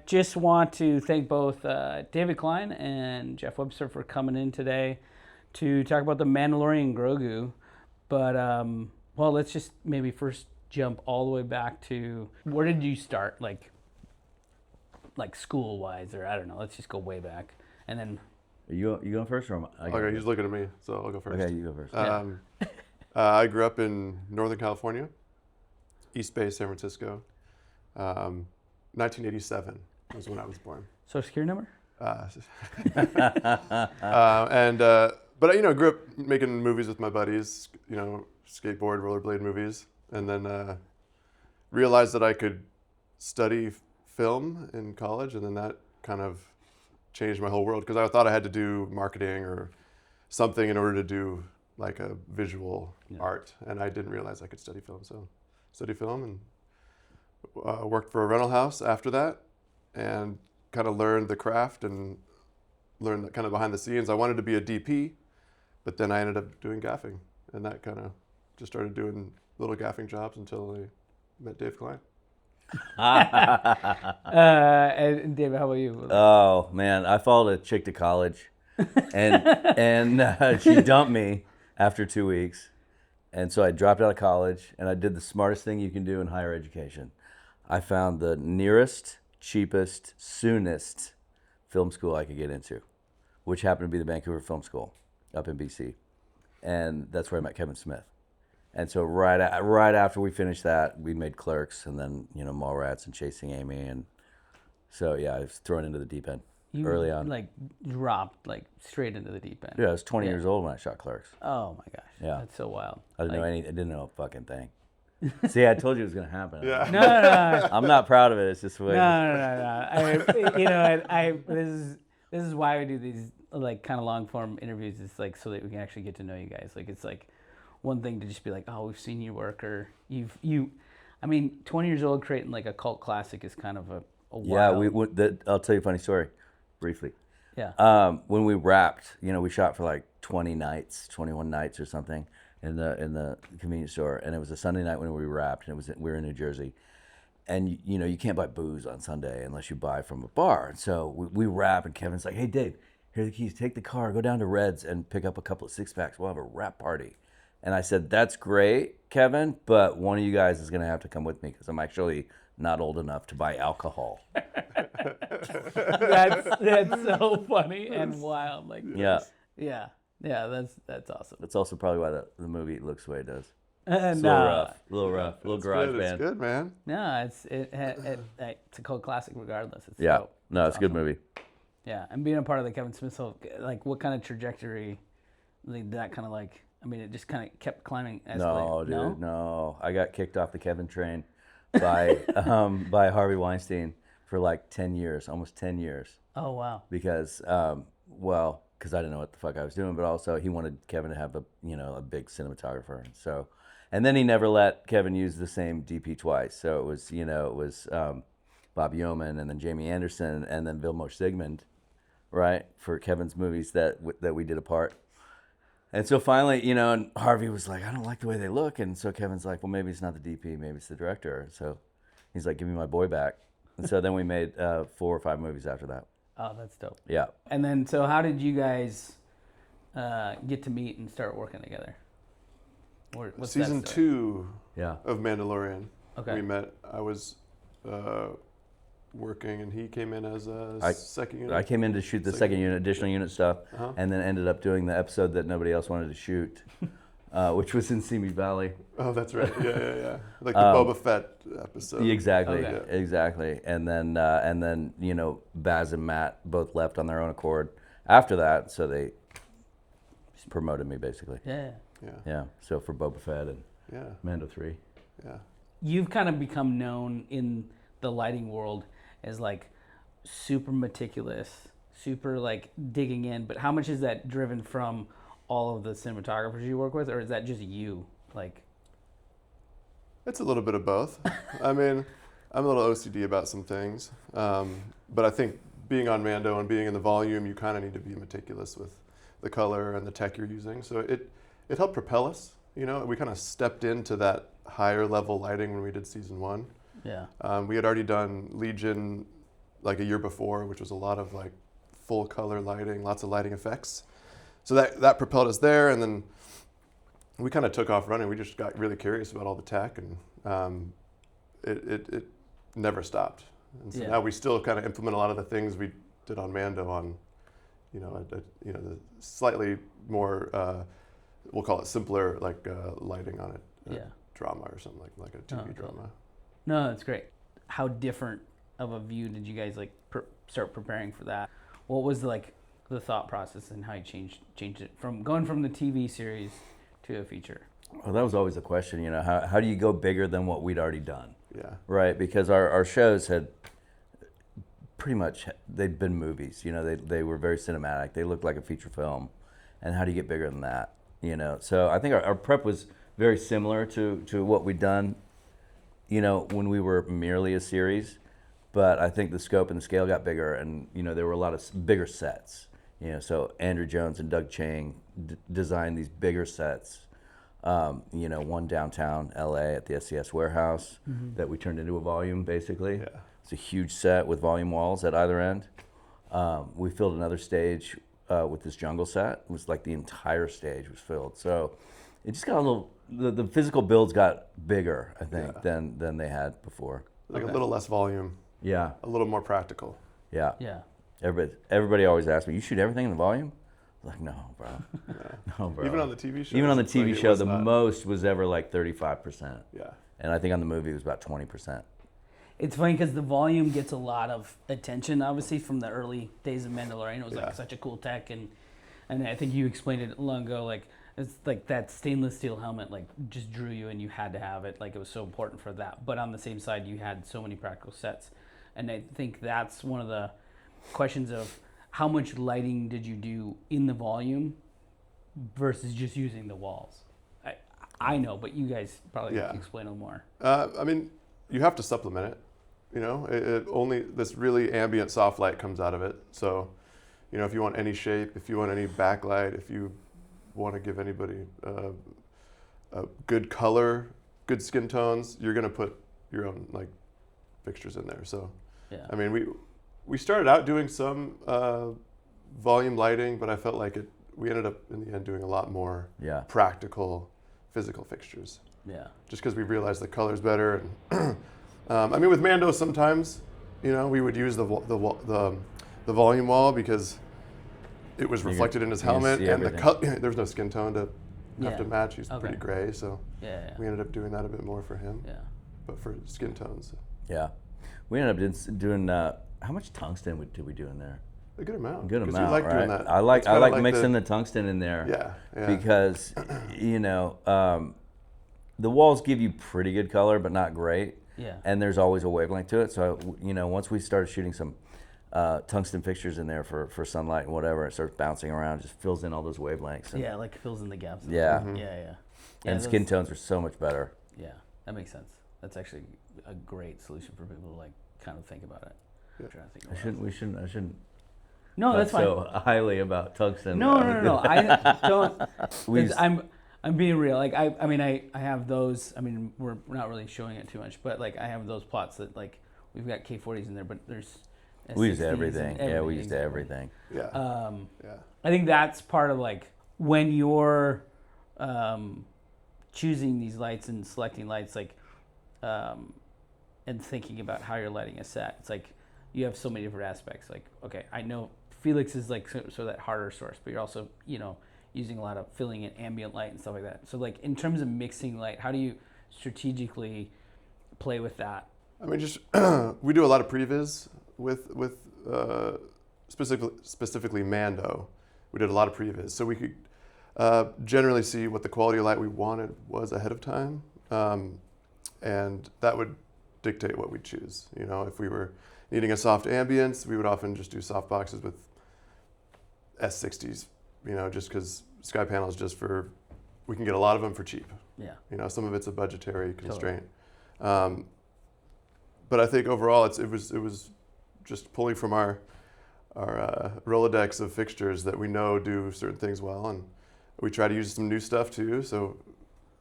Just want to thank both David Klein and Jeff Webster for coming in today to talk about the Mandalorian and Grogu. But, well, let's just maybe first jump all the way back to where did you start, like school-wise, or I don't know. Let's just go way back. And then... You going first, or Okay, he's looking at me, so I'll go first. Okay, you go first. I grew up in Northern California, East Bay, San Francisco. 1987 was when I was born. Social security number? But I grew up making movies with my buddies, skateboard, rollerblade movies, and then realized that I could study film in college, and then that kind of changed my whole world because I thought I had to do marketing or something in order to do like a visual art, and I didn't realize I could study film. So studied film and worked for a rental house after that, and kind of learned the craft and learned that kind of behind the scenes. I wanted to be a DP, but then I ended up doing gaffing, and that kind of just started doing little gaffing jobs until I met Dave Klein. And David, how about you? Oh man, I followed a chick to college, and she dumped me after 2 weeks, and so I dropped out of college, and I did the smartest thing you can do in higher education. I found the nearest, cheapest, soonest film school I could get into, which happened to be the Vancouver Film School up in BC, and that's where I met Kevin Smith. And so right after we finished that, we made Clerks, and then Mallrats and Chasing Amy, and so yeah, I was thrown into the deep end early on. Like dropped like straight into the deep end. Yeah, I was 20 years old when I shot Clerks. Oh my gosh. Yeah, that's so wild. I didn't know anything. I didn't know a fucking thing. See, I told you it was gonna happen. Yeah. No. I'm not proud of it. It's just the way. No. This is why we do these like kind of long form interviews. It's like so that we can actually get to know you guys. Like it's like one thing to just be like, oh, we've seen your work, or 20 years old creating like a cult classic is kind of a wild. Yeah, I'll tell you a funny story, briefly. Yeah. When we wrapped, we shot for like 21 nights or something in the convenience store, and it was a Sunday night when we wrapped, and we were in New Jersey, and you can't buy booze on Sunday unless you buy from a bar. And so we wrap, and Kevin's like, hey Dave, here are the keys. Take the car, go down to Red's, and pick up a couple of 6-packs. We'll have a wrap party. And I said, that's great, Kevin, but one of you guys is going to have to come with me because I'm actually not old enough to buy alcohol. That's so funny and wild. Like Yeah. That's awesome. That's also probably why the movie looks the way it does. And It's a little rough, little garage good. band. It's good, man. no, it's a cult classic regardless. It's Yeah, dope. no, it's a good movie. Yeah, and being a part of the Kevin Smith, like what kind of trajectory, like that kind of like. I mean, it just kind of kept climbing. No, dude, no. I got kicked off the Kevin train by Harvey Weinstein for like 10 years, almost 10 years. Oh, wow. Because, because I didn't know what the fuck I was doing, but also he wanted Kevin to have a big cinematographer. And then he never let Kevin use the same DP twice. So it was, Bob Yeoman and then Jamie Anderson and then Vilmos Zsigmond, right, for Kevin's movies that we did apart. And so finally, and Harvey was like, I don't like the way they look. And so Kevin's like, well, maybe it's not the DP, maybe it's the director. So he's like, give me my boy back. And so then we made 4 or 5 movies after that. Oh, that's dope. Yeah. And then, so how did you guys get to meet and start working together? What's Season 2 Yeah. of Mandalorian. Okay. We met. I was working, and he came in as a second unit. I came in to shoot the second unit, additional unit stuff, and then ended up doing the episode that nobody else wanted to shoot, which was in Simi Valley. Oh, that's right. Yeah. Like the Boba Fett episode. Exactly, Okay. exactly. And then Baz and Matt both left on their own accord after that, so they promoted me basically. Yeah. Yeah. So for Boba Fett and Mando 3. Yeah. You've kind of become known in the lighting world as like super meticulous, super like digging in, but how much is that driven from all of the cinematographers you work with, or is that just you? Like, It's a little bit of both. I mean, I'm a little OCD about some things, but I think being on Mando and being in the volume, you kind of need to be meticulous with the color and the tech you're using. So it helped propel us. We kind of stepped into that higher level lighting when we did season 1. Yeah. We had already done Legion like a year before, which was a lot of like full color lighting, lots of lighting effects. So that propelled us there, and then we kind of took off running. We just got really curious about all the tech, and it never stopped. And so Yeah. now we still kind of implement a lot of the things we did on Mando on, the slightly more, we'll call it simpler, like lighting on it. Yeah. Drama or something like a TV drama. No, that's great. How different of a view did you guys like start preparing for that? What was like the thought process and how you changed it from going from the TV series to a feature? Well, that was always the question, how do you go bigger than what we'd already done? Yeah. Right, because our shows had pretty much, they'd been movies, they were very cinematic. They looked like a feature film. And how do you get bigger than that? So I think our prep was very similar to what we'd done, when we were merely a series. But I think the scope and the scale got bigger, and there were a lot of bigger sets. So Andrew Jones and Doug Chang designed these bigger sets. One downtown LA at the SCS warehouse that we turned into a volume, basically. Yeah. It's a huge set with volume walls at either end. We filled another stage with this jungle set. It was like the entire stage was filled. So it just got a little, the physical builds got bigger, I think, than they had before. Like a little less volume. Yeah. A little more practical. Yeah. Yeah. Everybody always asks me, you shoot everything in the volume? I'm like, no, bro. No, bro. Even on the TV show. Even on the TV show, the most was ever like 35%. Yeah. And I think on the movie it was about 20%. It's funny because the volume gets a lot of attention, obviously, from the early days of Mandalorian. It was like such a cool tech, and I think you explained it long ago. Like it's like that stainless steel helmet, like just drew you, and you had to have it. Like it was so important for that. But on the same side, you had so many practical sets, and I think that's one of the questions of how much lighting did you do in the volume versus just using the walls. I know, but you guys probably can explain a little more. I mean, you have to supplement it. It only this really ambient soft light comes out of it. So, if you want any shape, if you want any backlight, if you want to give anybody a good color, good skin tones, you're gonna put your own like fixtures in there. So, I mean, we started out doing some volume lighting, but I felt like we ended up in the end doing a lot more practical, physical fixtures. Yeah. Just because we realized the color's better, and I mean, with Mando sometimes, we would use the volume wall because it was reflected in his helmet, and there's no skin tone to have to match. He's pretty gray, so we ended up doing that a bit more for him. Yeah. But for skin tones, we ended up doing. How much tungsten did we do in there? a good amount. Good 'Cause amount, you like right? doing that. I like mixing the tungsten in there. Yeah. Because the walls give you pretty good color, but not great. Yeah. And there's always a wavelength to it. So once we started shooting some tungsten fixtures in there for sunlight and whatever, it starts bouncing around, just fills in all those wavelengths. And, like fills in the gaps. Yeah. Mm-hmm. Yeah. And skin tones are so much better. Yeah, that makes sense. That's actually a great solution for people to like kind of think about it. Yeah. I'm trying to think We shouldn't No, talk that's fine. so highly about tungsten. No. I don't. I'm being real. Like I mean I have those. I mean we're not really showing it too much, but like I have those plots that like we've got K40s in there, but there's we used S60s everything. and Yeah, we used exactly. everything. Yeah. I think that's part of like when you're choosing these lights and selecting lights, like and thinking about how you're lighting a set. It's like you have so many different aspects. Like, okay, I know Fiilex is like so that harder source, but you're also using a lot of filling in ambient light and stuff like that. So like in terms of mixing light, how do you strategically play with that? I mean, just we do a lot of previs with specifically Mando. We did a lot of previs, so we could generally see what the quality of light we wanted was ahead of time, and that would dictate what we'd choose. If we were needing a soft ambience, we would often just do soft boxes with S60s. Just because sky panels we can get a lot of them for cheap. Yeah. Some of it's a budgetary constraint. Totally. But I think overall it was just pulling from our Rolodex of fixtures that we know do certain things well, and we try to use some new stuff too. So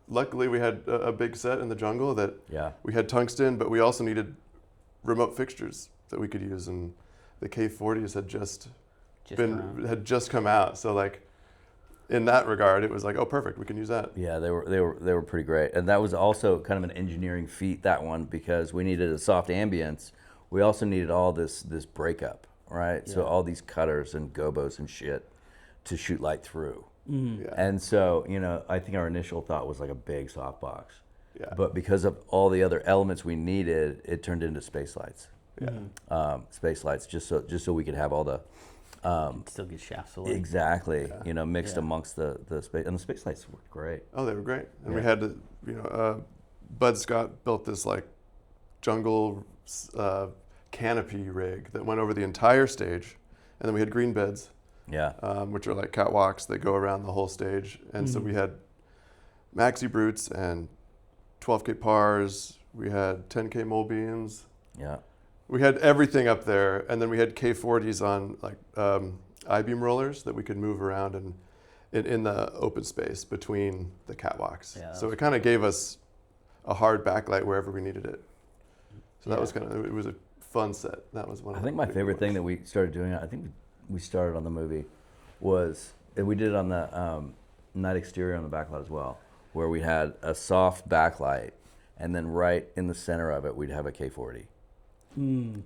luckily we had a big set in the jungle that Yeah. we had tungsten, but we also needed remote fixtures that we could use, and the K40s had just come out. So like in that regard, it was like, oh, perfect, we can use that. Yeah, they were pretty great, and that was also kind of an engineering feat, that one, because we needed a soft ambience. We also needed all this breakup, right? So all these cutters and gobos and shit to shoot light through. Yeah. And so, I think our initial thought was like a big softbox. Yeah. But because of all the other elements we needed, it turned into space lights. Yeah. Space lights, just so we could have all the Still get shafts of light. exactly, mixed amongst the space, and the space lights worked great. Oh, they were great. And we had to, Bud Scott built this like jungle canopy rig that went over the entire stage, and then we had green beds, Yeah. which are like catwalks that go around the whole stage. And so we had maxi brutes and 12K pars. We had 10K mole beams. Yeah. We had everything up there, and then we had K40s on like I-beam rollers that we could move around and in the open space between the catwalks. Yeah, So it kind of gave us a hard backlight wherever we needed it. So that was it was a fun set. That was one. I of think the my big favorite thing ones. that we started doing, I think we started on the movie, was, and we did it on the night exterior on the backlight as well, where we had a soft backlight, and then right in the center of it, we'd have a K40.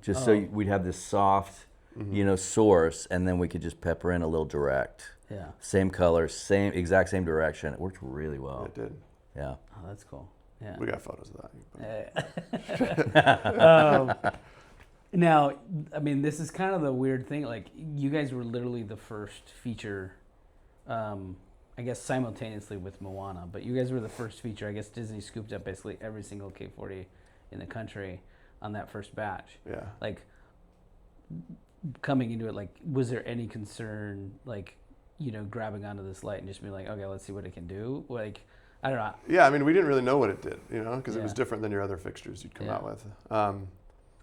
Just so we'd have this soft, source, and then we could just pepper in a little direct. Yeah. Same color, exact same direction. It worked really well. It did. Yeah. Oh, that's cool. Yeah. We got photos of that. Now, I mean, this is kind of the weird thing. Like, you guys were literally the first feature, I guess simultaneously with Moana, but you guys were the first feature. I guess Disney scooped up basically every single K40 in the country on that first batch. Yeah. Like, coming into it, like, was there any concern, like, grabbing onto this light and just being like, okay, let's see what it can do? Like, I don't know. Yeah, I mean, we didn't really know what it did, because it was Yeah. different than your other fixtures you'd come Yeah. out with.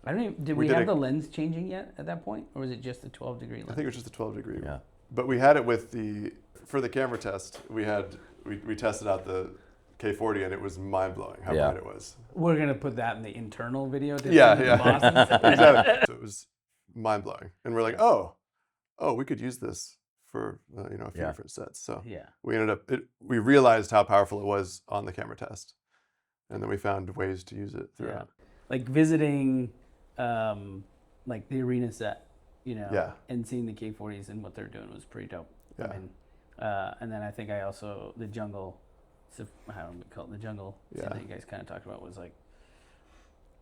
I don't even, did We we did have a- the lens changing yet at that point? Or was it just a 12-degree lens? I think it was just a 12-degree. Yeah. But we had it with for the camera test, we tested out the K40, and it was mind-blowing how Yeah. bright it was. We're going to put that in the internal video. Yeah, the yeah. bosses. Exactly. So it was mind-blowing. And we're like, oh, we could use this for, a few Yeah. different sets. So Yeah. we realized how powerful it was on the camera test. And then we found ways to use it Yeah. throughout. Like visiting, like the arena set, Yeah. and seeing the K40s and what they're doing was pretty dope. Yeah. I mean, and then I think the jungle, how do we call it? The jungle scene Yeah. that you guys kind of talked about was like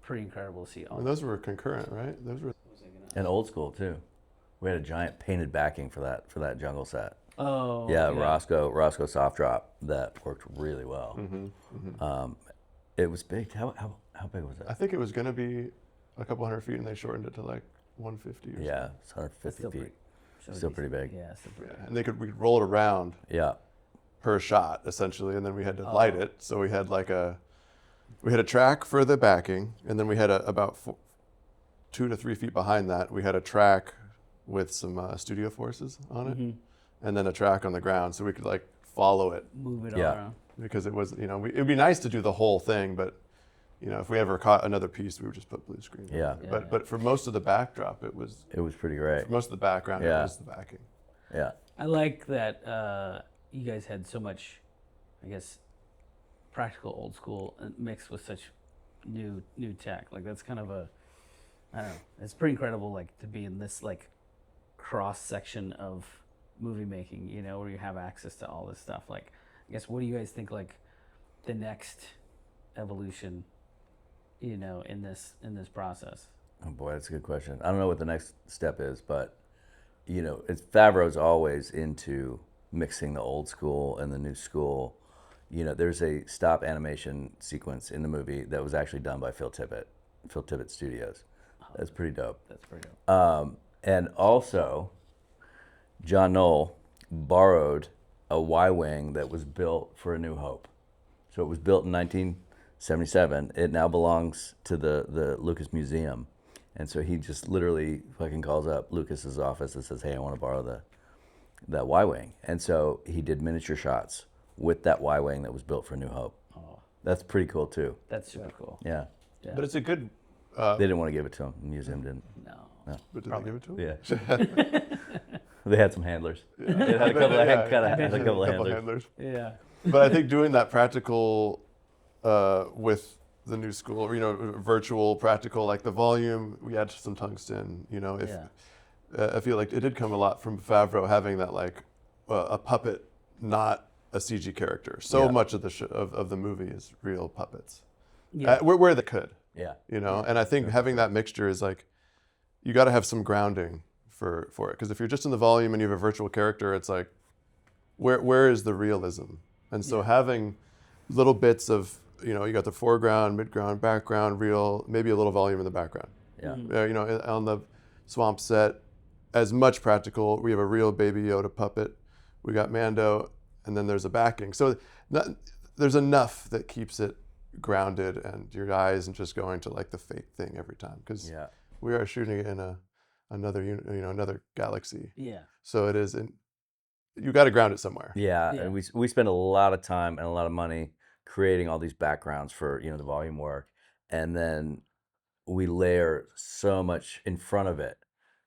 pretty incredible to see. All And those were concurrent, right? Those were. And old school too. We had a giant painted backing for that jungle set. Oh. Yeah, Roscoe soft drop that worked really well. It was big. How big was I it? think it was going to be a couple hundred feet, and they shortened it to like 150 or Yeah, it's 150 That's still feet. pretty, Still pretty big. Yeah, still pretty. something. Yeah. And we could roll it around Yeah, per shot essentially, and then we had to light it. So we had a track for the backing, and then we had about 2 to 3 feet behind that, we had a track with some studio forces on it, and then a track on the ground, so we could like follow it, Move it all Yeah. around. because it was it'd be nice to do the whole thing, but if we ever caught another piece, we would just put blue screen. Yeah. over it. But for most of the backdrop, it was pretty great. for most of the background, Yeah. it was the backing. Yeah, I like that you guys had so much, I guess, practical old school mixed with such new tech. Like that's kind of I don't know. It's pretty incredible, like to be in this like cross section of movie making, where you have access to all this stuff. Like, I guess, what do you guys think like the next evolution, in this process? oh boy, that's a good question. I don't know what the next step is, but Favreau's always into mixing the old school and the new school. There's a stop animation sequence in the movie that was actually done by Phil Tippett Studios. That's pretty dope. That's pretty dope. And also, John Knoll borrowed a Y-wing that was built for A New Hope. So it was built in 1977. It now belongs to the Lucas Museum. And so he just literally fucking calls up Lucas's office and says, hey, I want to borrow that Y-wing. And so he did miniature shots with that Y-wing that was built for A New Hope. That's pretty cool too. That's super cool. Yeah. Yeah. But it's a good. They didn't want to give it to him. The museum didn't. No. But did they give it to him? Yeah. They had some handlers. They had a couple of, had a couple of handlers. Yeah. But I think doing that practical with the new school, virtual practical, like the volume, we had some tungsten. I feel like it did come a lot from Favreau having that like a puppet, not a CG character. So much of the of the movie is real puppets. Yeah. Where they could. Yeah. And I think having that mixture is like, you got to have some grounding for it, because if you're just in the volume and you have a virtual character, it's like, where is the realism? And so having little bits of, you got the foreground, midground, background, real, maybe a little volume in the background. Yeah. On the swamp set, as much practical. We have a real Baby Yoda puppet. We got Mando, and then there's a backing. So there's enough that keeps it grounded, and your eye isn't just going to like the fake thing every time, because we are shooting it in another galaxy. Yeah. So it is. You got to ground it somewhere. Yeah, and we spend a lot of time and a lot of money creating all these backgrounds for the volume work, and then we layer so much in front of it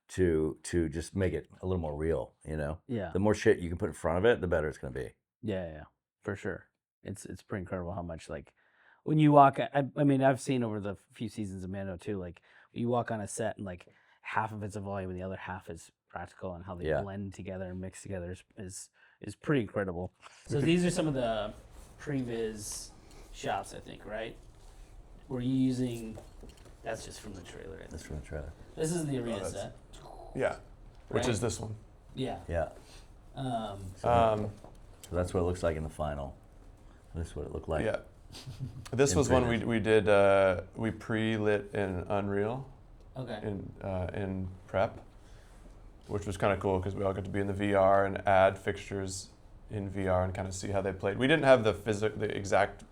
to just make it a little more real. Yeah. The more shit you can put in front of it, the better it's going to be. Yeah, for sure. It's pretty incredible how much, like, when you walk. I mean, I've seen over the few seasons of Mando too. Like, you walk on a set and like half of it's a volume and the other half is practical, and how they blend together and mix together is pretty incredible. So these are some of the previs shots, I think, right? Were you using? That's just from the trailer. That's from the trailer. This is the arena set. Yeah, which Right? is this one. Yeah. Yeah. So that's what it looks like in the final. This is what it looked like. Yeah. This In was one previs. we did. We pre-lit in Unreal. Okay. In prep, which was kind of cool because we all got to be in the VR and add fixtures in VR and kind of see how they played. We didn't have the exact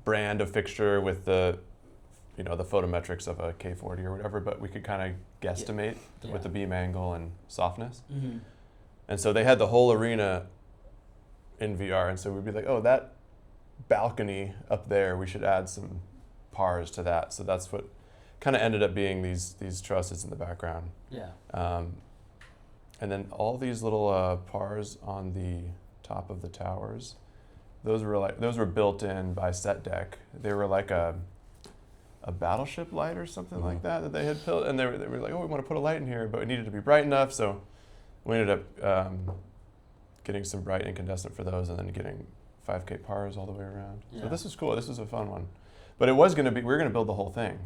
brand of fixture with the the photometrics of a K40 or whatever, but we could kind of guesstimate with the beam angle and softness. Mm-hmm. And so they had the whole arena in VR, and so we'd be like, oh, that balcony up there, we should add some pars to that. So that's what kind of ended up being these trusses in the background. Yeah. And then all these little pars on the top of the towers, those were built in by Set Deck. They were like a battleship light or something like that they had built, and they were like, oh, we want to put a light in here, but it needed to be bright enough, so we ended up getting some bright incandescent for those, and then getting 5K pars all the way around. Yeah. So this was cool. This was a fun one, but it was going to be, we were going to build the whole thing,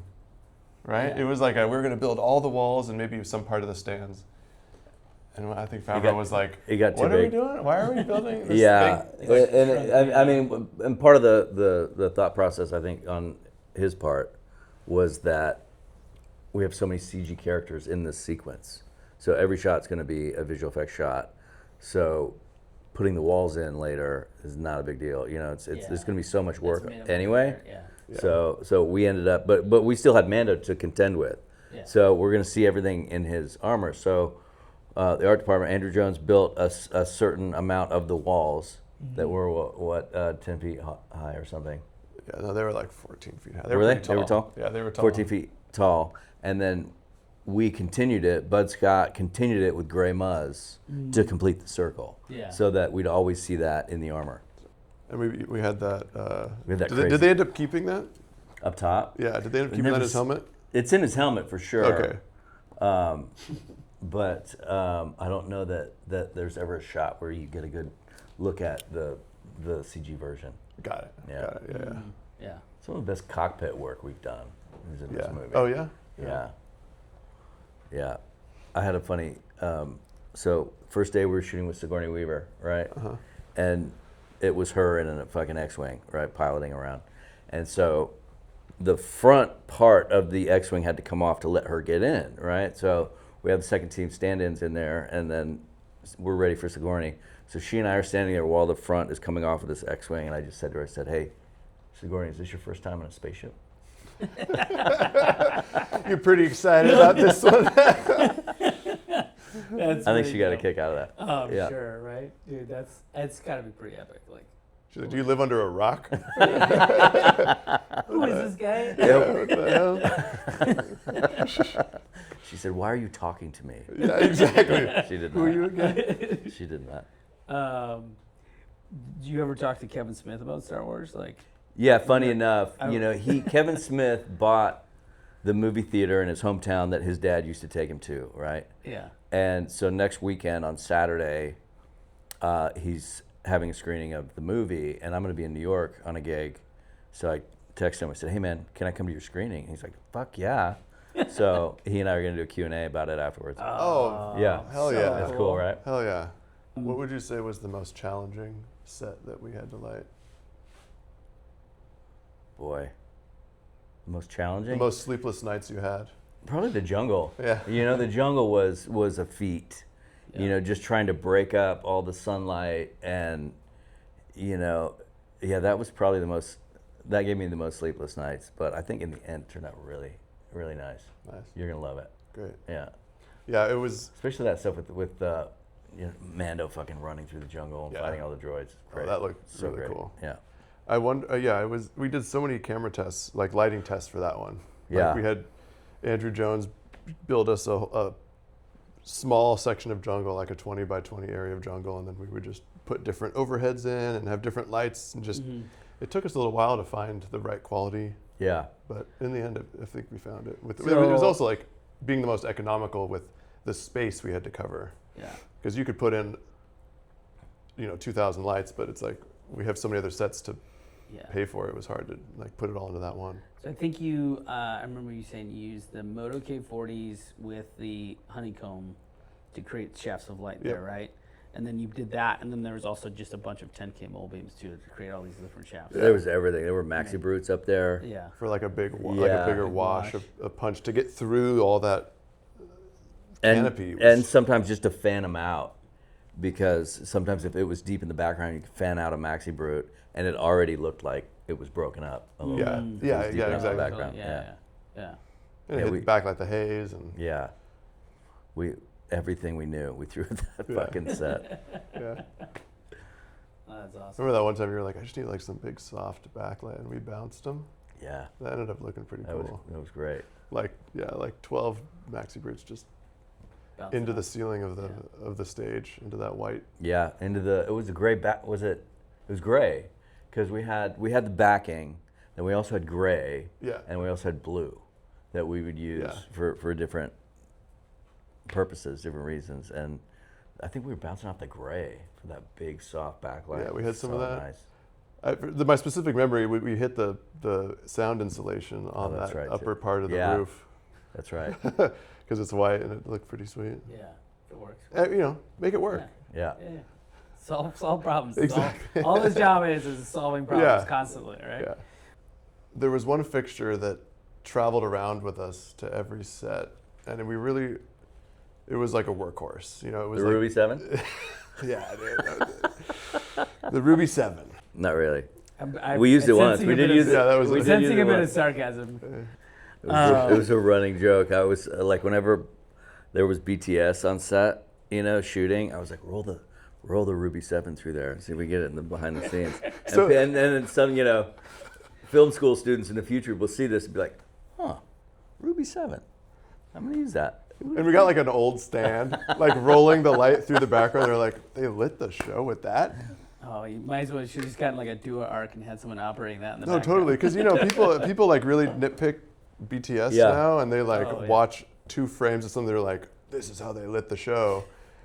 right? Yeah. It was like we were going to build all the walls and maybe some part of the stands. And I think Favreau was like, it got too what are we big. doing? Why are we building this Yeah, thing? I mean, and part of the thought process, I think, on his part, was that we have so many CG characters in this sequence. So every shot's going to be a visual effects shot. So putting the walls in later is not a big deal. There's going to be so much work anyway. Yeah. So we ended up, but we still had Mando to contend with. Yeah. So we're going to see everything in his armor. So the art department, Andrew Jones, built a certain amount of the walls that were what 10 feet high or something. Yeah, no, they were like 14 feet high. Were they? pretty They were tall? Yeah, they were tall. 14 feet tall. And then we continued it, Bud Scott continued it with gray muzz to complete the circle. Yeah. So that we'd always see that in the armor. And we had that. We had that did they end up keeping that? Up top. Yeah, did they end up keeping that in his helmet? It's in his helmet for sure. Okay. But I don't know that there's ever a shot where you get a good look at the CG version. Got it. Yeah. Got it. Yeah. Yeah. Some of the best cockpit work we've done is in this Yeah. movie. Oh yeah. Yeah. I had a funny. So first day we were shooting with Sigourney Weaver, right? And it was her in a fucking X-wing, right, piloting around, and so the front part of the X-wing had to come off to let her get in, right? So we have the second team stand-ins in there, and then we're ready for Sigourney. So she and I are standing there while the front is coming off of this X-wing, and I just said to her, I said, hey, Sigourney, is this your first time in a spaceship? You're pretty excited about this one. That's I think she got a dope. kick out of that. Oh, I'm Yeah. sure, right? Dude, it's got to be pretty epic. Like, She's like, do you live under a rock? Who is this guy? What the hell? She said, "Why are you talking to me?" Yeah, exactly. She did Who are not. you again? She did not. Do you ever talk to Kevin Smith about Star Wars? Like, Yeah, funny enough, I- you know, Kevin Smith bought the movie theater in his hometown that his dad used to take him to, right? yeah. And so next weekend on Saturday, he's having a screening of the movie, and I'm going to be in New York on a gig. So I texted him. I said, "Hey man, can I come to your screening?" And he's like, "Fuck yeah!" So he and I are going to do a Q&A about it afterwards. Oh, yeah, hell so yeah. that's cool, right? Hell yeah. What would you say was the most challenging set that we had to light? Boy, the most challenging. The most sleepless nights you had? Probably the jungle. Yeah. You know, the jungle was a feat. Yeah. You know, just trying to break up all the sunlight and, you know, yeah, that was probably that gave me the most sleepless nights. But I think in the end it turned out really, really nice. Nice. You're gonna love it. Great. Yeah. Yeah, it was. Especially that stuff with you know, Mando fucking running through the jungle and Yeah. fighting all the droids. Great. That looked so really great. cool. Yeah. I wonder. Yeah, it was. We did so many camera tests, like lighting tests for that one. Yeah. Like we had Andrew Jones build us a small section of jungle, like a 20 by 20 area of jungle, and then we would just put different overheads in and have different lights, and just it took us a little while to find the right quality, Yeah. but in the end, I think we found it. It So- was also like being the most economical with the space we had to cover, Yeah. because you could put in, 2,000 lights, but it's like we have so many other sets to Yeah. pay for. It was hard to like put it all into that one. So I think I remember you saying you used the Moto K40s with the honeycomb to create shafts of light there, Yep. right? And then you did that, and then there was also just a bunch of 10K mole beams too to create all these different shafts. There was everything. There were maxi brutes up there. Yeah. For like a big, like Yeah. a bigger Big wash, wash. of punch to get through all that And, canopy. and sometimes just to fan them out, because sometimes if it was deep in the background, you could fan out a maxi brute, and it already looked like it was broken up a little Yeah, bit. yeah, It was deep yeah, enough in the exactly. background. Yeah. and yeah, it we- hit back like the haze, and Yeah. Everything we knew, we threw at that Yeah. fucking set. yeah. Oh, that's awesome. Remember that one time you were like, I just need like some big soft backlight, and we bounced them. Yeah. That ended up looking pretty That cool. was great. Like 12 maxi brutes just Bounce into it the off. ceiling of the stage, into that white. Yeah, it was a gray back. It was gray, because we had the backing, then we also had gray, Yeah. and we also had blue, that we would use Yeah. for different purposes, different reasons, and I think we were bouncing off the gray for that big soft backlight. Yeah, we had some of So that. Nice. My specific memory, we hit the sound insulation on that's that right, upper too. part of the Yeah. roof, That's right. because it's white and it looked pretty sweet. Yeah, it works. Make it work. Yeah. Yeah. Yeah. Solve problems. Exactly. All his job is solving problems Yeah. constantly, right? Yeah. There was one fixture that traveled around with us to every set, and it was like a workhorse. It was The like, Ruby 7? Yeah, dude. The Ruby 7. Not really. I'm We used it once. sensing We a did bit use of- it. Yeah, that was we a- did use Sensing it a bit of once. sarcasm. It was a running joke. I was like, whenever there was BTS on set, shooting, I was like, roll the Ruby 7 through there and see if we get it in the behind the scenes. So- and then some, film school students in the future will see this and be like, huh, Ruby 7. I'm gonna use that. And we got like an old stand, like rolling the light through the background. They're like, they lit the show with that? Oh, you might as well should have just gotten like a duo arc and had someone operating that in the No, background. totally. Because people like really nitpick BTS Yeah. now, and they like Oh, yeah. watch 2 frames of something. They're like, this is how they lit the show.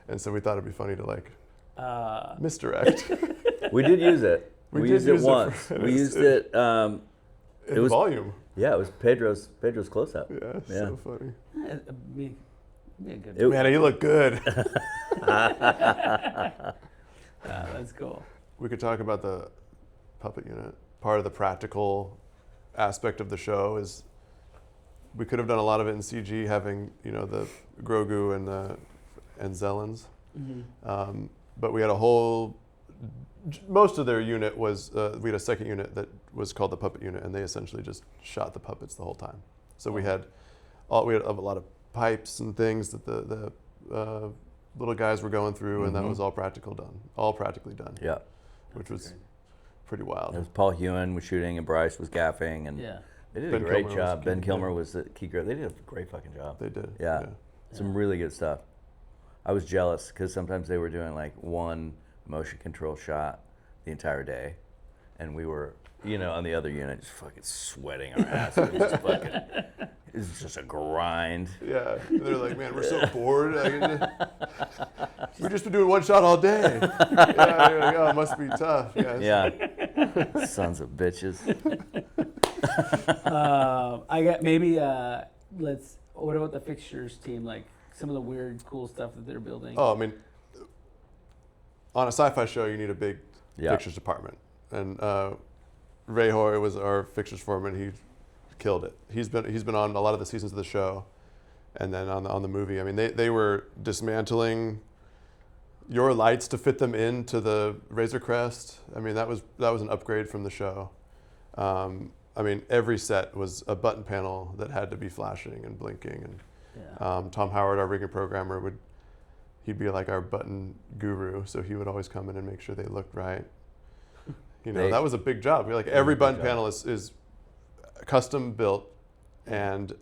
And so we thought it'd be funny to like misdirect. We did use it. We We did used it use it once. for- We used it. In It the was- volume. Yeah, it was Pedro's close up. Yeah, Yeah. so funny. Be a good. It- Man, you look good. That's cool. We could talk about the puppet unit. Part of the practical aspect of the show is we could have done a lot of it in CG, having the Grogu and Zellens. But we had most of their unit was we had a second unit that was called the puppet unit, and they essentially just shot the puppets the whole time. So we had a lot of pipes and things that the little guys were going through, and that was all practically done. Yeah. Which was pretty wild. It was Paul Hewen was shooting and Bryce was gaffing, and Yeah. they did Ben a great Kilmer was job. Ben key, Kilmer yeah. was the key girl. They did a great fucking job. They did. Yeah. Some really good stuff. I was jealous because sometimes they were doing like one motion control shot the entire day, and we were, on the other unit just fucking sweating our ass. It was just fucking, it was just a grind. Yeah. They're like, man, we're so bored. We've just been doing one shot all day. Yeah, you're like, oh, it must be tough. Yeah. Sons of bitches. I got maybe what about the fixtures team? Like some of the weird, cool stuff that they're building. Oh, I mean, on a sci-fi show, you need a big Yeah. fixtures department. And Ray Hoy was our fixtures foreman. He killed it. He's been on a lot of the seasons of the show, and then on the movie. I mean, they were dismantling your lights to fit them into the Razor Crest. I mean, that was an upgrade from the show. I mean, every set was a button panel that had to be flashing and blinking. And Yeah. Tom Howard, our rigging programmer, he'd be like our button guru. So he would always come in and make sure they looked right. That was a big job. Like every button panel is custom built and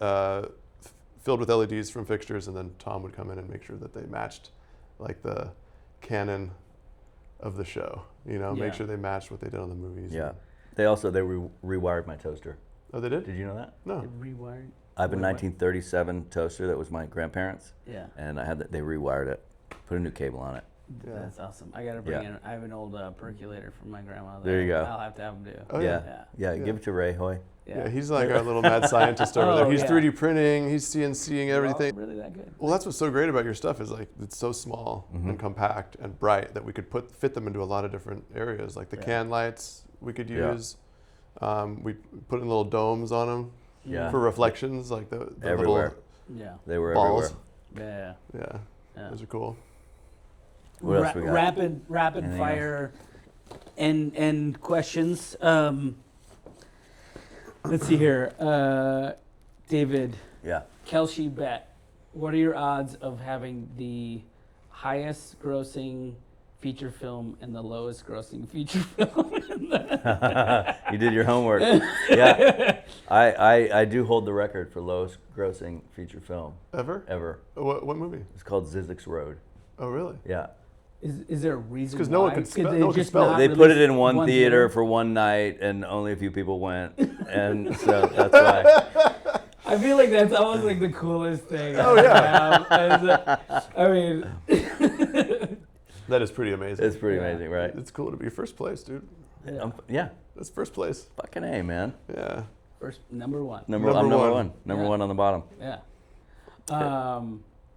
filled with LEDs from fixtures, and then Tom would come in and make sure that they matched like the canon of the show. Yeah. Make sure they matched what they did on the movies. Yeah. They rewired my toaster. Oh, they did? Did you know that? No. Rewired. I have a 1937 toaster that was my grandparents, Yeah. and they rewired it, put a new cable on it. Yeah. That's awesome. I gotta bring Yeah. in. I have an old percolator from my grandma. There you go. I'll have to have him do. Oh, Yeah. yeah. Give it to Ray Hoy. Yeah, he's like our little mad scientist over there. He's yeah. 3D printing, he's CNCing everything. Really that good? Well, that's what's so great about your stuff is like it's so small and compact and bright that we could fit them into a lot of different areas. Like the can lights we could Yeah. use. We put in little domes on them Yeah. for reflections, like the Everywhere. Yeah. They were balls. everywhere. Yeah. Yeah, those are cool. What else we got? Rapid Anything fire and questions. Let's see here. David, Yeah. Kelsey bet. What are your odds of having the highest grossing feature film and the lowest grossing feature film? You did your homework. Yeah. I do hold the record for lowest grossing feature film ever. What movie? It's called Zizek's Road. Oh, really? Yeah. Is there a reason? 'cause no one why? could spell- they no one could just spell it. not They put it release in one theater for one night, and only a few people went, and so that's why. I feel like that's almost like the coolest thing. Oh, yeah. I mean, That is pretty amazing. It's pretty amazing, right? It's cool to be first place, dude. Yeah. That's first place. Fucking A, man. Yeah. first number one. I'm Number number one. one. Number Yeah. one on the bottom. Yeah.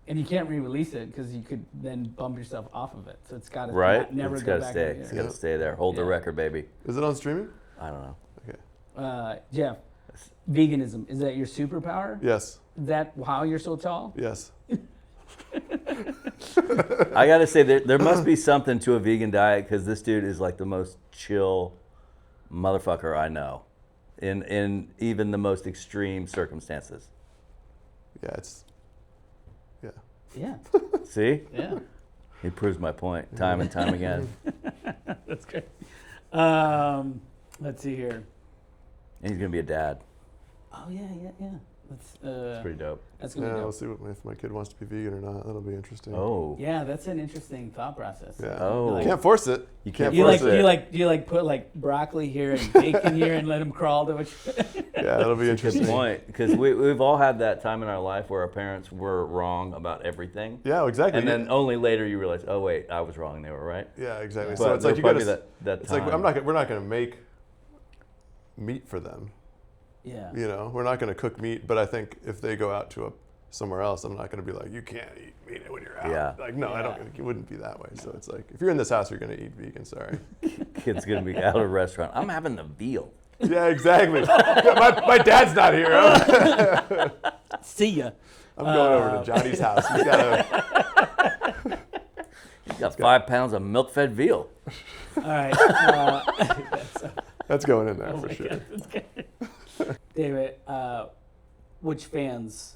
And you can't re-release it because you could then bump yourself off of it. So it's got to Right? never It's go got to back stay. up It's here. got to stay there. Hold the Yeah. record, baby. Is it on streaming? I don't know. Okay. Jeff, veganism, is that your superpower? Yes. Is that how you're so tall? Yes. I got to say, there must be something to a vegan diet because this dude is like the most chill motherfucker I know in even the most extreme circumstances. Yeah, Yeah. See? Yeah. He proves my point time and time again. That's great. Let's see here. And he's going to be a dad. Oh, yeah. That's Pretty dope. That's gonna Yeah, be we'll dope. see if my kid wants to be vegan or not. That'll be interesting. Oh. Yeah, that's an interesting thought process. Yeah. Oh. You can't force it. You can't You force like it. you like put like broccoli here and bacon here and let him crawl to it. Yeah, that'll be Good interesting. point. Because we've all had that time in our life where our parents were wrong about everything. Yeah, exactly. And then only later you realize, oh, wait, I was wrong. They were right. Yeah, exactly. But So it's like you there'll got probably to. that It's like time. we're not going to make meat for them. Yeah. You know, we're not going to cook meat. But I think if they go out to somewhere else, I'm not going to be like, you can't eat meat when you're out. Yeah. Like, no, I don't. It wouldn't be that way. So it's like, if you're in this house, you're going to eat vegan. Sorry. Kid's going to be out of a restaurant. I'm having the veal. Yeah, exactly. my dad's not here. See ya. I'm going over to Johnny's house. He's got He's got 5 pounds of milk-fed veal. All right. that's going in there Oh for my sure. God, that's good. David, which fans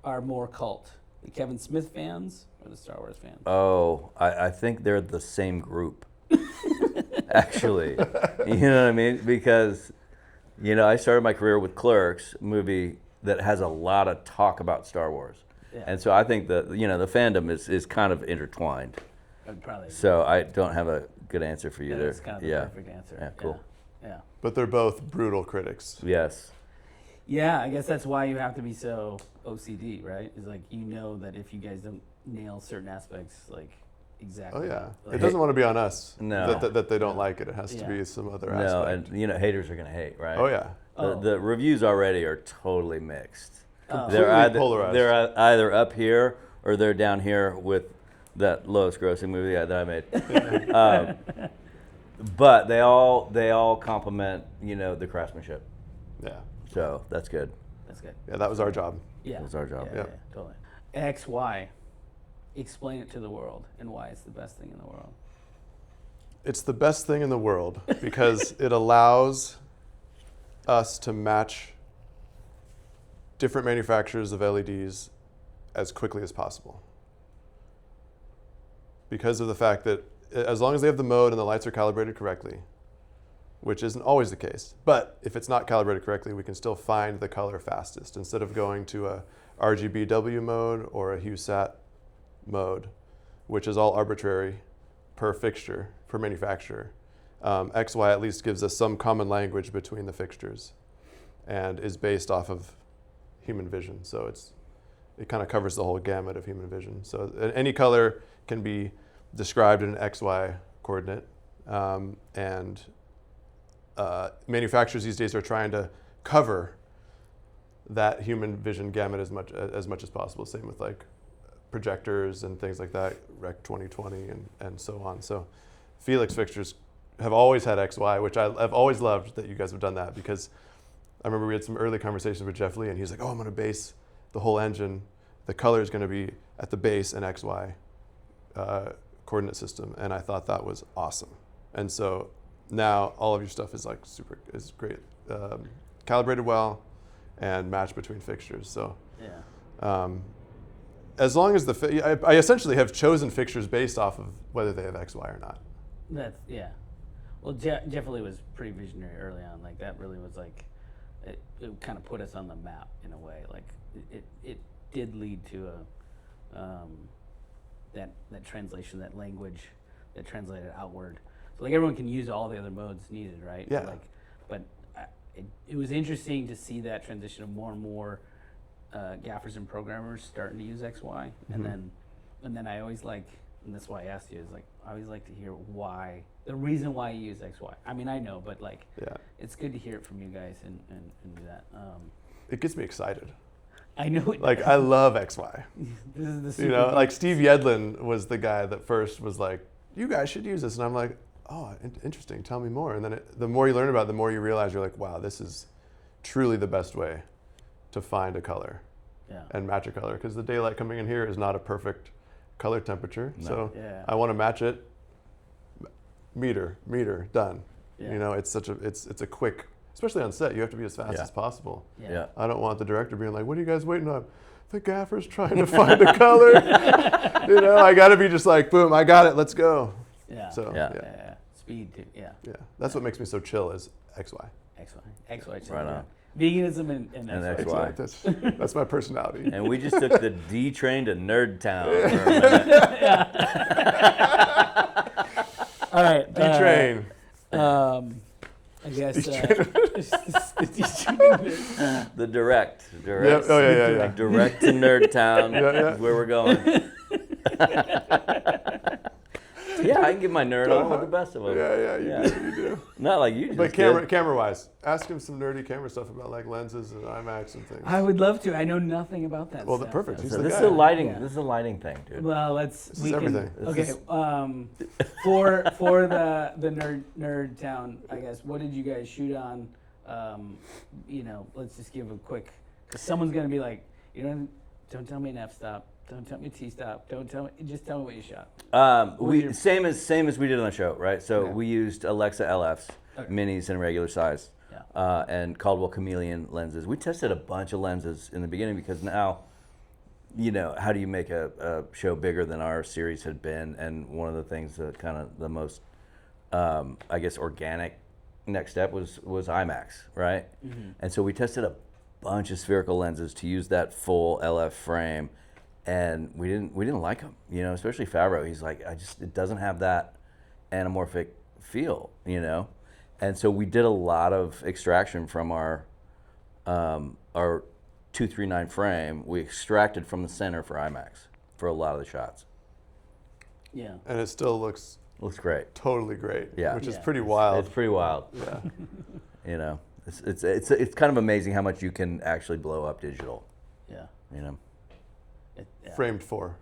are more cult? The Kevin Smith fans or the Star Wars fans? Oh, I think they're the same group. actually. You know what I mean? Because, you know, I started my career with Clerks, a movie that has a lot of talk about Star Wars. Yeah. And so I think that, you know, the fandom is kind of intertwined. I'd probably. So I don't have a good answer for you there. That's kind of the perfect answer. Yeah, cool. Yeah. But they're both brutal critics. Yes. Yeah, I guess that's why you have to be so OCD, right? Is like, you know that if you guys don't nail certain aspects, like exactly. Oh yeah, like, it doesn't want to be on us. No. that they don't like it. It has to Yeah. be some other No, aspect. and, you know, haters are going to hate, right? Oh yeah. The reviews already are totally mixed. Oh. They're Completely polarized. They're either up here or they're down here with that lowest grossing movie that I made. But they all compliment, you know, the craftsmanship. Yeah. So that's good. That's good. Yeah, that was our job. Yeah. That was our job. Yeah, Yep. yeah, totally. XY. Explain it to the world and why it's the best thing in the world. It's the best thing in the world because it allows us to match different manufacturers of LEDs as quickly as possible. Because of the fact that as long as they have the mode and the lights are calibrated correctly, which isn't always the case, but if it's not calibrated correctly, we can still find the color fastest instead of going to a RGBW mode or a HueSat mode, which is all arbitrary per fixture, per manufacturer. XY at least gives us some common language between the fixtures and is based off of human vision. So it kind of covers the whole gamut of human vision. So any color can be described in an XY coordinate. And manufacturers these days are trying to cover that human vision gamut as much as possible. Same with like projectors and things like that, Rec 2020 and so on. So Fiilex fixtures have always had XY, which I've always loved that you guys have done that, because I remember we had some early conversations with Jeff Lee and he's like, oh, I'm going to base the whole engine, the color is going to be at the base and XY coordinate system. And I thought that was awesome. And so now all of your stuff is like is great, calibrated well and matched between fixtures. So Yeah. as long as I essentially have chosen fixtures based off of whether they have XY or not. That's, yeah. Well, Jeff Lee was pretty visionary early on. Like, that really was like, it kind of put us on the map in a way. Like, it did lead to that translation, that language that translated outward. So like everyone can use all the other modes needed, right? Yeah. But it was interesting to see that transition of more and more gaffers and programmers starting to use XY, Mm-hmm. and then I always like, and that's why I asked you, is like I always like to hear why, the reason why you use XY. I mean, I know, but like, Yeah. it's good to hear it from you guys and do that. It gets me excited. I know it. Like, I love XY. This is the You super know, like Steve Yedlin was the guy that first was like, you guys should use this. And I'm like, oh, interesting, tell me more. And then the more you learn about it, the more you realize you're like, wow, this is truly the best way to find a color Yeah. and match a color. Because the daylight coming in here is not a perfect color temperature. No. So Yeah. I want to match it, meter, done. Yeah. You know, it's a quick, especially on set, you have to be as fast Yeah. as possible. Yeah. I don't want the director being like, what are you guys waiting on? The gaffer's trying to find a color. You know, I got to be just like, boom, I got it, let's go. Yeah. So, Yeah. Yeah. Speed too. Yeah. yeah. That's what makes me so chill is XY. XY. Right on. Veganism and And XY. XY. That's my personality. And we just took the D train to Nerd Town for a minute. All right. D-Train. I guess. The direct. Yep. Oh, yeah. Direct to Nerd Town Yeah. is where we're going. Yeah, I can give my nerd on with the best of them. Yeah, you do. Not like you just But did. camera-wise, ask him some nerdy camera stuff about like lenses and IMAX and things. I would love to. I know nothing about that. Well, stuff. perfect. He's So the this guy. is a lighting. Yeah. This is a lighting thing, dude. Well, This is everything. Okay. For the nerd town, I guess. What did you guys shoot on? Let's just give a quick. Because someone's gonna be like, don't tell me an f stop. Don't tell me a t stop. Don't tell me. Just tell me what you shot. We same as we did on the show, right? So Okay. we used Alexa LFs, Okay. minis and regular size, Yeah. and Caldwell Chameleon lenses. We tested a bunch of lenses in the beginning because now, how do you make a show bigger than our series had been? And one of the things that kind of the most I guess, organic next step was IMAX, right? And so we tested a bunch of spherical lenses to use that full LF frame, and we didn't like them, you know, especially Favreau. He's like, it doesn't have that anamorphic feel, you know? And so we did a lot of extraction from our 239 frame. We extracted from the center for IMAX for a lot of the shots. Yeah. And it still looks great. totally great. Yeah. Which is Yeah. pretty wild. It's pretty wild. Yeah. You know, it's kind of amazing how much you can actually blow up digital. Yeah. You know, Yeah. Framed for.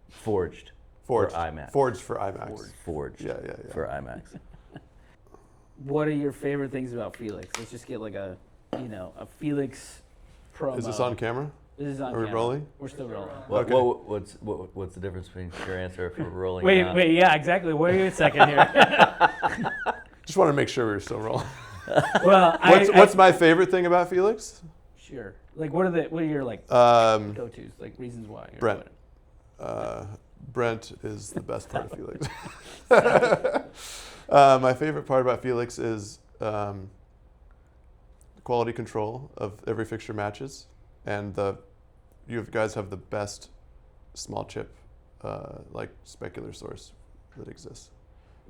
forged Forged. for IMAX. Forged for IMAX. Forged. Yeah. For IMAX. What are your favorite things about Fiilex? Let's just get like a Fiilex promo. Is this on camera? This is on Are we camera. rolling? We're still rolling. What, Okay. what's the difference between your answer for rolling? Wait, yeah, exactly. Wait a second here. Just want to make sure we were still rolling. Well, What's my favorite thing about Fiilex? sure. Like, what are your like Um, go-tos? Like reasons why? or Brent. what? Brent is the best part of Fiilex. My favorite part about Fiilex is quality control of every fixture matches, and you guys have the best small chip like specular source that exists.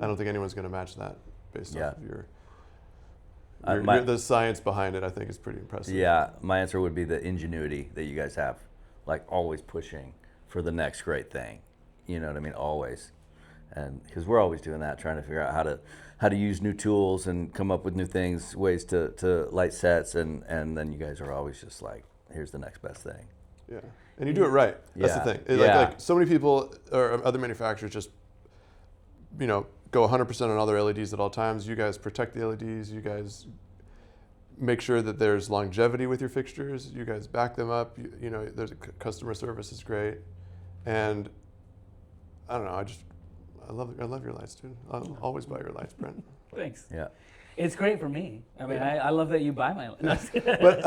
I don't think anyone's going to match that based off of your the science behind it. I think is pretty impressive. Yeah, my answer would be the ingenuity that you guys have, like always pushing for the next great thing. You know what I mean? Always, and because we're always doing that, trying to figure out how to use new tools and come up with new things, ways to light sets, and then you guys are always just like, here's the next best thing. Yeah, and you do it right. That's Yeah. the thing. Yeah. Like so many people or other manufacturers just, go 100% on all their LEDs at all times. You guys protect the LEDs. You guys make sure that there's longevity with your fixtures. You guys back them up. There's customer service is great, and I don't know. I love your lights, dude. I'll always buy your lights, Brent. Thanks. Yeah. It's great for me. I mean, I love that you buy my. But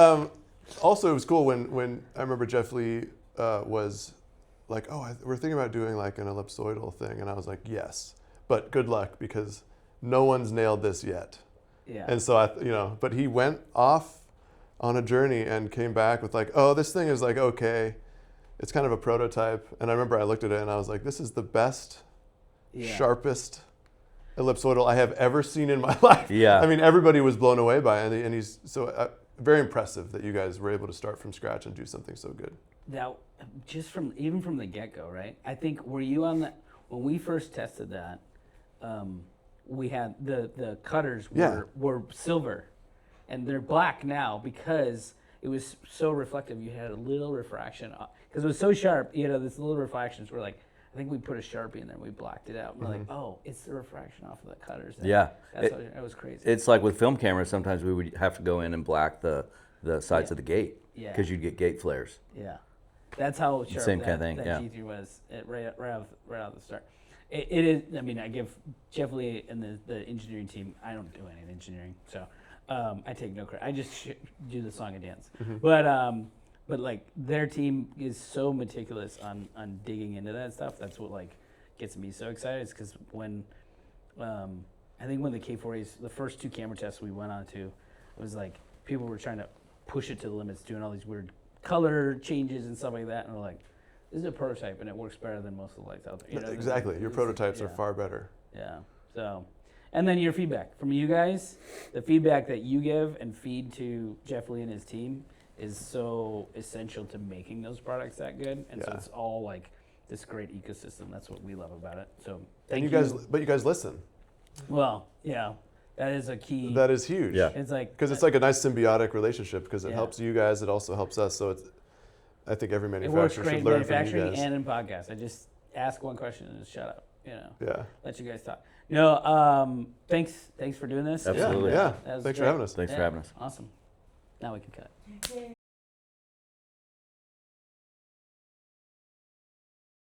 also, it was cool when I remember Jeff Lee was like, we're thinking about doing like an ellipsoidal thing. And I was like, yes, but good luck because no one's nailed this yet. Yeah. And so, but he went off on a journey and came back with like, this thing is like, okay, it's kind of a prototype. And I remember I looked at it and I was like, this is the best, sharpest ellipsoidal I have ever seen in my life. Yeah. I mean, everybody was blown away by it, and he's so very impressive that you guys were able to start from scratch and do something so good. Now, just from the get-go, right? I think were you on that when we first tested that? We had the cutters were silver, and they're black now because it was so reflective. You had a little refraction because it was so sharp. You know, this little refractions were like. I think we put a Sharpie in there and we blacked it out. We're like, it's the refraction off of the cutters. Yeah. It was crazy. It's like with film cameras, sometimes we would have to go in and black the sides of the gate because you'd get gate flares. Yeah. That's how sharp Same kind of thing, that yeah. G3 was right out of the start. It is, I mean, I give Jeff Lee and the engineering team, I don't do any engineering, so I take no credit. I just do the song and dance. But like their team is so meticulous on digging into that stuff. That's what like gets me so excited. Is because when I think when the K4As, the first two camera tests we went on to, it was like people were trying to push it to the limits, doing all these weird color changes and stuff like that. And we're like, this is a prototype and it works better than most of the lights out there. You know, Exactly. Your prototypes are far better. Yeah. So, and then your feedback from you guys, the feedback that you give and feed to Jeff Lee and his team is so essential to making those products that good, and so it's all like this great ecosystem. That's what we love about it. So thank you. But you guys listen. Well, yeah, that is a key. That is huge. Yeah. It's like because it's like a nice symbiotic relationship because it helps you guys. It also helps us. So I think every it works manufacturer great should in learn from you manufacturing guys. and in podcasts. I just ask one question and just shut up. Yeah. Let you guys talk. No, thanks for doing this. Absolutely. Yeah. That was Thanks for great. having us. Thanks for having us. Awesome. Now we can cut.